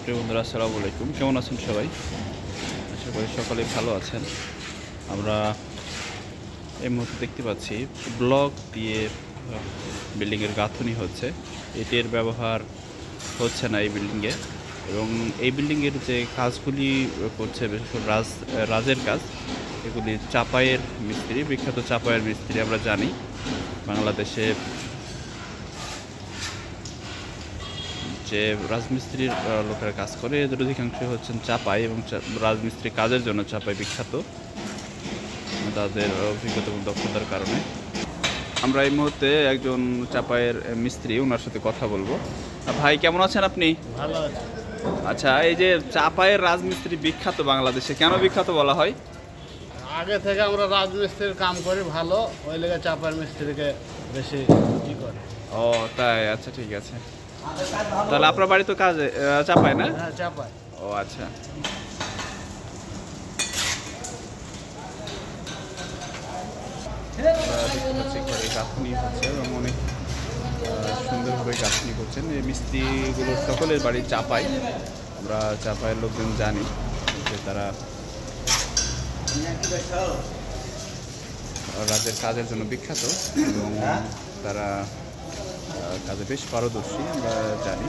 প্রিয় বন্ধুরা, আসসালামু আলাইকুম। কেমন আছেন সবাই? আশা করি সকলেই ভালো আছেন। আমরা এই মুহূর্তে দেখতে পাচ্ছি ব্লক দিয়ে বিল্ডিংয়ের গাঁথনি হচ্ছে। এটির ব্যবহার হচ্ছে না এই বিল্ডিংয়ে, এবং এই বিল্ডিংয়ের যে কাজগুলি করছে বিশেষ করে রাজের কাজ, এগুলি চাপাইয়ের মিস্ত্রি, বিখ্যাত চাপাইয়ের মিস্ত্রি। আমরা জানি বাংলাদেশে যে রাজমিস্ত্রির লোকেরা কাজ করে এদের অধিকাংশ হচ্ছেন চাপাই, এবং রাজমিস্ত্রি কাজের জন্য চাপাই বিখ্যাত, তাদের অভিজ্ঞতা এবং দক্ষতার কারণে। আমরা এই মুহূর্তে একজন চাপাইয়ের মিস্ত্রি, ওনার সাথে কথা বলবো। ভাই, কেমন আছেন আপনি? ভালো আছে। আচ্ছা, এই যে চাপাইয়ের রাজমিস্ত্রি বিখ্যাত বাংলাদেশে, কেন বিখ্যাত বলা হয়? আগে থেকে আমরা রাজমিস্ত্রির কাম করি ভালো, ওই লেগে চাপাইয়ের মিস্ত্রিকে বেশি ই করে। ও তাই, আচ্ছা ঠিক আছে। তাহলে আপনার বাড়ি তো কাজে চাপাই না? হ্যাঁ, চাপাই। ও আচ্ছা। দেখতে পাচ্ছি ঘরে গাঁথনি হচ্ছে এবং অনেক সুন্দরভাবে গাঁথনি করছেন। এই মিস্ত্রিগুলোর সকলের বাড়ি চাপাই। আমরা চাপাইয়ের লোকজন জানি যে তারা রাজের কাজের জন্য বিখ্যাত এবং তারা কাজে বেশ পারদর্শী, আমরা জানি।